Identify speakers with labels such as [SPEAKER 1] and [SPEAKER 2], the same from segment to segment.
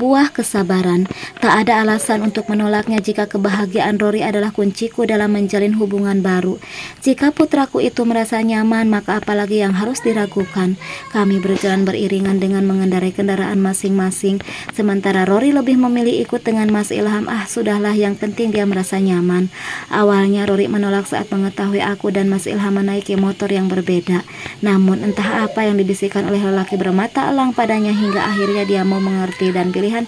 [SPEAKER 1] buah kesabaran. Tak ada alasan untuk menolaknya jika kebahagiaan Rory adalah kunciku dalam menjalin hubungan baru. Jika putraku itu merasa nyaman, maka apalagi yang harus diragukan. Kami berjalan beriringan dengan mengendarai kendaraan masing-masing, sementara Rory lebih memilih ikut dengan Mas Ilham. Sudahlah, yang penting dia merasa nyaman. Awalnya Rory menolak saat mengetahui aku dan Mas Ilham menaiki motor yang berbeda. Namun entah apa yang dibisikkan oleh lelaki bermata elang padanya hingga akhirnya dia mau mengerti dan pilihan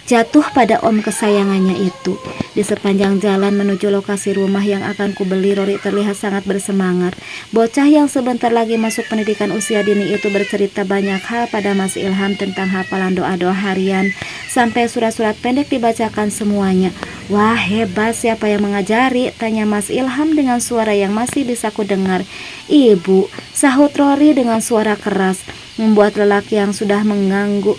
[SPEAKER 1] jatuh pada om kesayangannya itu. Di sepanjang jalan menuju lokasi rumah yang akan kubeli, Rory terlihat sangat bersemangat. Bocah yang sebentar lagi masuk pendidikan usia dini itu bercerita banyak hal pada Mas Ilham tentang hafalan doa-doa harian, sampai surat-surat pendek dibacakan semuanya. Wah, hebat, siapa yang mengajari? Tanya Mas Ilham dengan suara yang masih bisa ku dengar. Ibu, sahut Rory dengan suara keras, membuat lelaki yang sudah mengganggu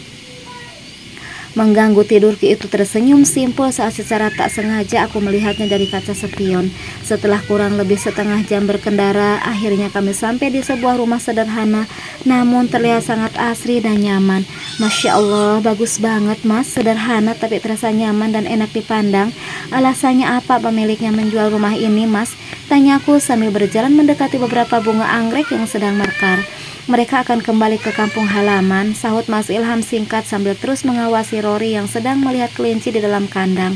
[SPEAKER 1] tidurku itu tersenyum simpul saat secara tak sengaja aku melihatnya dari kaca spion. Setelah kurang lebih setengah jam berkendara, akhirnya kami sampai di sebuah rumah sederhana, namun terlihat sangat asri dan nyaman. Masya Allah, bagus banget Mas, sederhana tapi terasa nyaman dan enak dipandang. Alasannya apa pemiliknya menjual rumah ini Mas? Tanyaku sambil berjalan mendekati beberapa bunga anggrek yang sedang mekar. Mereka akan kembali ke kampung halaman, sahut Mas Ilham singkat sambil terus mengawasi Rory yang sedang melihat kelinci di dalam kandang.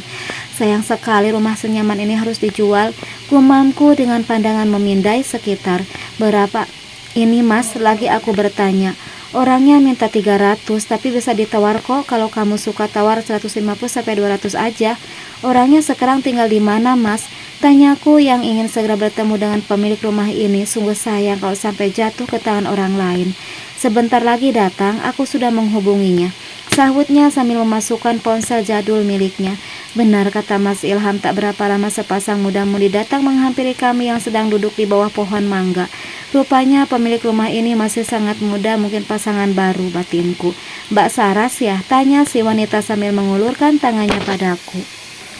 [SPEAKER 1] Sayang sekali rumah senyaman ini harus dijual, gumamku dengan pandangan memindai sekitar. Berapa ini Mas? Lagi aku bertanya. Orangnya minta 300, tapi bisa ditawar kok. Kalau kamu suka tawar 150 sampai 200 aja. Orangnya sekarang tinggal di mana Mas? Tanyaku yang ingin segera bertemu dengan pemilik rumah ini. Sungguh sayang kalau sampai jatuh ke tangan orang lain. Sebentar lagi datang, aku sudah menghubunginya, sahutnya sambil memasukkan ponsel jadul miliknya. Benar kata Mas Ilham, tak berapa lama sepasang muda-mudi datang menghampiri kami yang sedang duduk di bawah pohon mangga. Rupanya pemilik rumah ini masih sangat muda, mungkin pasangan baru, batinku. Mbak Saras ya? Tanya si wanita sambil mengulurkan tangannya padaku.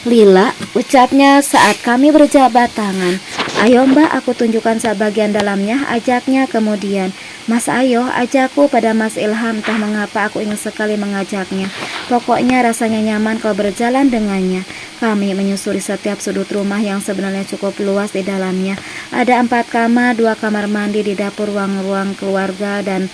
[SPEAKER 1] Lila, ucapnya saat kami berjabat tangan. Ayo Mbak, aku tunjukkan sebagian dalamnya, ajaknya kemudian. Mas ayo, ajakku pada Mas Ilham, entah mengapa aku ingin sekali mengajaknya. Pokoknya rasanya nyaman kalau berjalan dengannya. Kami menyusuri setiap sudut rumah yang sebenarnya cukup luas di dalamnya. Ada 4 kamar, 2 kamar mandi, di dapur ruang-ruang keluarga, dan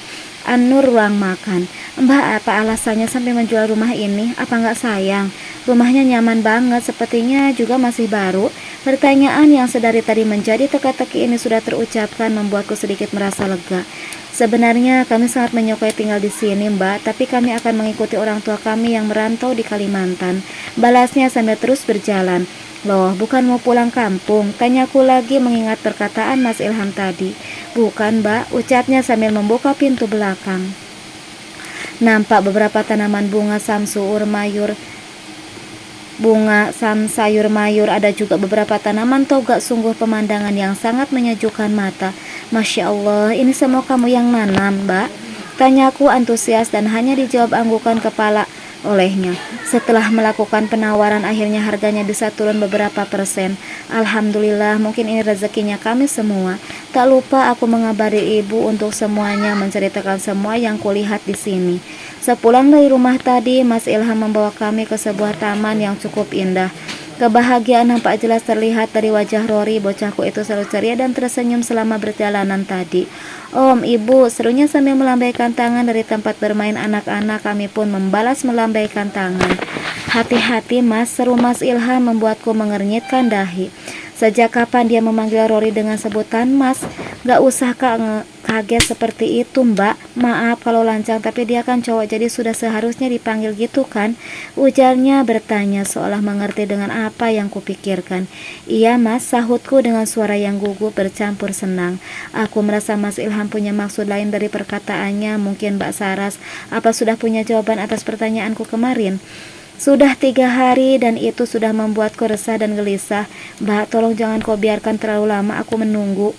[SPEAKER 1] Anur ruang makan. Mbak, apa alasannya sampai menjual rumah ini? Apa nggak sayang? Rumahnya nyaman banget, sepertinya juga masih baru. Pertanyaan yang sedari tadi menjadi teka-teki ini sudah terucapkan membuatku sedikit merasa lega. Sebenarnya kami sangat menyukai tinggal di sini Mbak, tapi kami akan mengikuti orang tua kami yang merantau di Kalimantan, balasnya sambil terus berjalan. Loh, bukan mau pulang kampung? Tanyaku lagi mengingat perkataan Mas Ilham tadi. Bukan Mbak, ucapnya sambil membuka pintu belakang. Nampak beberapa tanaman bunga sayur mayur, ada juga beberapa tanaman toga. Sungguh pemandangan yang sangat menyejukkan mata. Masya Allah, ini semua kamu yang nanam Mbak? Tanyaku antusias dan hanya dijawab anggukan kepala olehnya. Setelah melakukan penawaran, akhirnya harganya bisa turun beberapa persen. Alhamdulillah, mungkin ini rezekinya kami semua. Tak lupa aku mengabari ibu untuk semuanya, menceritakan semua yang kulihat di sini. Sepulang dari rumah tadi, Mas Ilham membawa kami ke sebuah taman yang cukup indah. Kebahagiaan nampak jelas terlihat dari wajah Rory. Bocahku itu selalu ceria dan tersenyum selama perjalanan tadi. Om, ibu, serunya sambil melambaikan tangan dari tempat bermain anak-anak. Kami pun membalas melambaikan tangan. Hati-hati Mas, seru Mas Ilham membuatku mengernyitkan dahi. Sejak kapan dia memanggil Rory dengan sebutan Mas? Gak usah kaget seperti itu Mbak. Maaf kalau lancang, tapi dia kan cowok, jadi sudah seharusnya dipanggil gitu kan? Ujarnya bertanya seolah mengerti dengan apa yang kupikirkan. Iya Mas, sahutku dengan suara yang gugup bercampur senang. Aku merasa Mas Ilham punya maksud lain dari perkataannya. Mungkin Mbak Saras, apa sudah punya jawaban atas pertanyaanku kemarin? Sudah 3 hari dan itu sudah membuatku resah dan gelisah. Mbak, tolong jangan kau biarkan terlalu lama aku menunggu,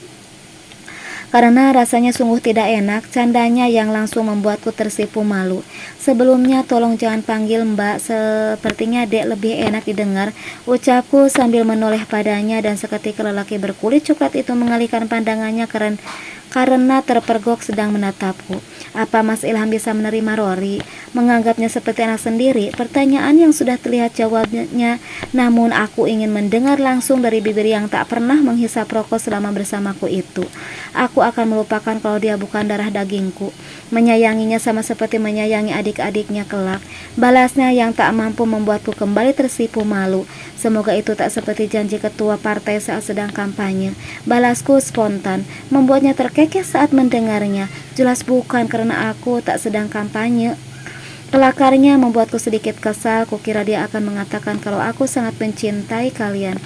[SPEAKER 1] karena rasanya sungguh tidak enak. Candanya yang langsung membuatku tersipu malu. Sebelumnya tolong jangan panggil Mbak, sepertinya Dek lebih enak didengar, ucapku sambil menoleh padanya. Dan seketika lelaki berkulit coklat itu mengalihkan pandangannya karena terpergok sedang menatapku. Apa Mas Ilham bisa menerima Rory? Menganggapnya seperti anak sendiri? Pertanyaan yang sudah terlihat jawabnya, namun aku ingin mendengar langsung dari bibir yang tak pernah menghisap rokok selama bersamaku itu. Aku akan melupakan kalau dia bukan darah dagingku. Menyayanginya sama seperti menyayangi adik-adiknya kelak. Balasnya yang tak mampu membuatku kembali tersipu malu. Semoga itu tak seperti janji ketua partai saat sedang kampanye. Balasku spontan, membuatnya terkekeh saat mendengarnya. Jelas bukan, karena aku tak sedang kampanye. Kelakarnya membuatku sedikit kesal. Kukira dia akan mengatakan kalau aku sangat mencintai kalian.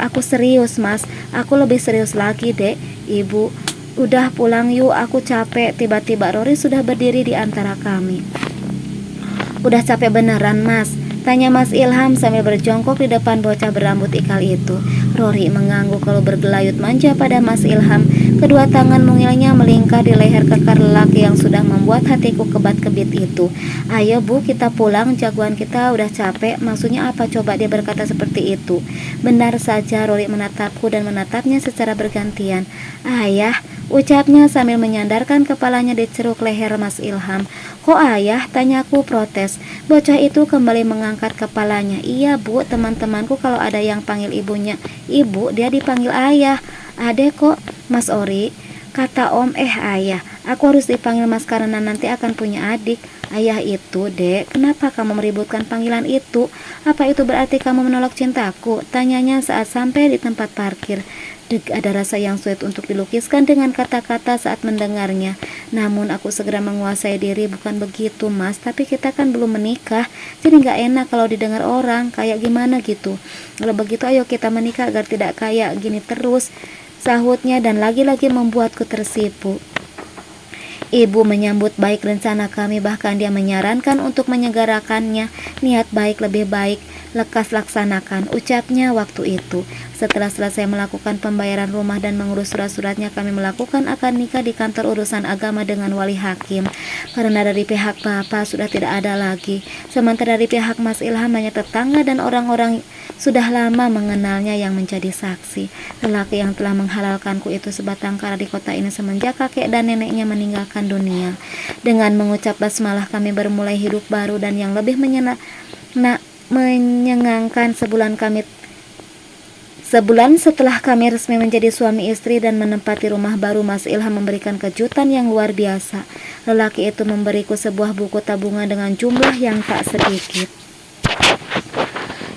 [SPEAKER 1] Aku serius Mas. Aku lebih serius lagi dek. Ibu, udah pulang yuk, aku capek. Tiba-tiba Rory sudah berdiri di antara kami. Udah capek beneran Mas? Tanya Mas Ilham sambil berjongkok di depan bocah berambut ikal itu. Rory mengangguk lalu bergelayut manja pada Mas Ilham. Kedua tangan mungilnya melingkar di leher kekar lelaki yang sudah membuat hatiku kebat-kebit itu. Ayo Bu, kita pulang, jagoan kita udah capek. Maksudnya apa coba dia berkata seperti itu? Benar saja, Rory menatapku dan menatapnya secara bergantian. Ayah, ucapnya sambil menyandarkan kepalanya di ceruk leher Mas Ilham. Kok ayah? Tanyaku protes. Bocah itu kembali mengangkat kepalanya. Iya Bu, teman-temanku kalau ada yang panggil ibunya ibu, dia dipanggil ayah. Ade kok Mas Ori, kata Om. Ayah, aku harus dipanggil Mas karena nanti akan punya adik. Ayah itu dek, kenapa kamu meributkan panggilan itu? Apa itu berarti kamu menolak cintaku? Tanyanya saat sampai di tempat parkir. Ada rasa yang sulit untuk dilukiskan dengan kata-kata saat mendengarnya. Namun aku segera menguasai diri. Bukan begitu Mas, tapi kita kan belum menikah, jadi gak enak kalau didengar orang. Kayak gimana gitu? Kalau begitu ayo kita menikah agar tidak kayak gini terus, sahutnya dan lagi-lagi membuatku tersipu. Ibu menyambut baik rencana kami, bahkan dia menyarankan untuk menyegerakannya. Niat baik lebih baik, lekas laksanakan, ucapnya waktu itu. Setelah selesai melakukan pembayaran rumah dan mengurus surat-suratnya, kami melakukan akad nikah di kantor urusan agama dengan wali hakim. Karena dari pihak Bapak sudah tidak ada lagi, sementara dari pihak Mas Ilham hanya tetangga dan orang-orang sudah lama mengenalnya yang menjadi saksi. Lelaki yang telah menghalalkanku itu sebatang kara di kota ini semenjak kakek dan neneknya meninggalkan dunia. Dengan mengucap basmalah kami bermulai hidup baru dan yang lebih menyenangkan. Sebulan setelah kami resmi menjadi suami istri dan menempati rumah baru, Mas Ilham memberikan kejutan yang luar biasa. Lelaki itu memberiku sebuah buku tabungan dengan jumlah yang tak sedikit.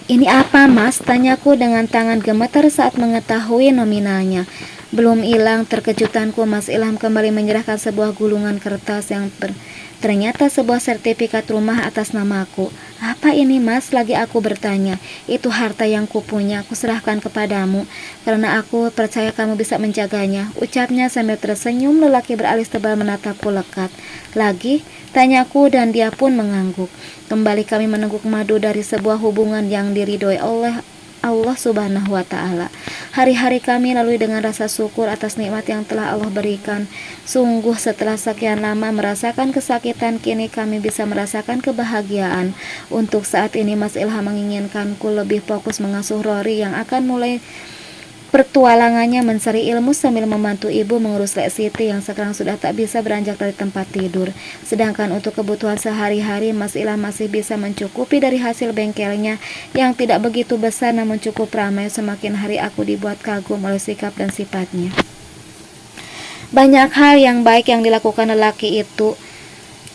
[SPEAKER 1] Ini apa Mas? Tanyaku dengan tangan gemetar saat mengetahui nominalnya. Belum hilang terkejutanku, Mas Ilham kembali menyerahkan sebuah gulungan kertas yang ternyata sebuah sertifikat rumah atas namaku. Apa ini Mas? Lagi aku bertanya. Itu harta yang kupunya, aku serahkan kepadamu karena aku percaya kamu bisa menjaganya, ucapnya sambil tersenyum. Lelaki beralis tebal menatapku lekat. Lagi? Tanyaku dan dia pun mengangguk. Kembali kami meneguk madu dari sebuah hubungan yang diridhoi oleh Allah Subhanahu wa Ta'ala. Hari-hari kami lalui dengan rasa syukur atas nikmat yang telah Allah berikan. Sungguh setelah sekian lama merasakan kesakitan, kini kami bisa merasakan kebahagiaan. Untuk saat ini Mas Ilham menginginkanku lebih fokus mengasuh Rory yang akan mulai pertualangannya mencari ilmu sambil membantu ibu mengurus Lek Siti yang sekarang sudah tak bisa beranjak dari tempat tidur. Sedangkan untuk kebutuhan sehari-hari, Mas Ilham masih bisa mencukupi dari hasil bengkelnya yang tidak begitu besar namun cukup ramai. Semakin hari aku dibuat kagum oleh sikap dan sifatnya. Banyak hal yang baik yang dilakukan lelaki itu.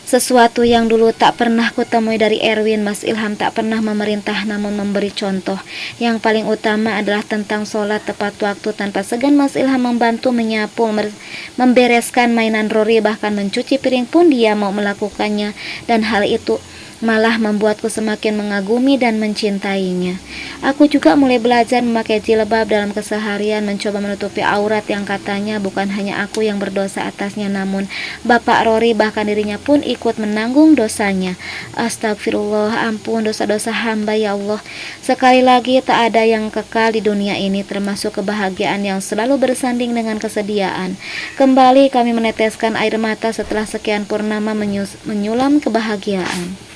[SPEAKER 1] Sesuatu yang dulu tak pernah kutemui dari Erwin. Mas Ilham tak pernah memerintah namun memberi contoh. Yang paling utama adalah tentang sholat tepat waktu. Tanpa segan Mas Ilham membantu menyapu, membereskan mainan Rory, bahkan mencuci piring pun dia mau melakukannya. Dan hal itu malah membuatku semakin mengagumi dan mencintainya. Aku juga mulai belajar memakai jilbab dalam keseharian, mencoba menutupi aurat yang katanya bukan hanya aku yang berdosa atasnya, namun Bapak Rory bahkan dirinya pun ikut menanggung dosanya. Astagfirullah, ampun dosa-dosa hamba ya Allah. Sekali lagi, tak ada yang kekal di dunia ini termasuk kebahagiaan yang selalu bersanding dengan kesediaan. Kembali kami meneteskan air mata setelah sekian purnama menyulam kebahagiaan.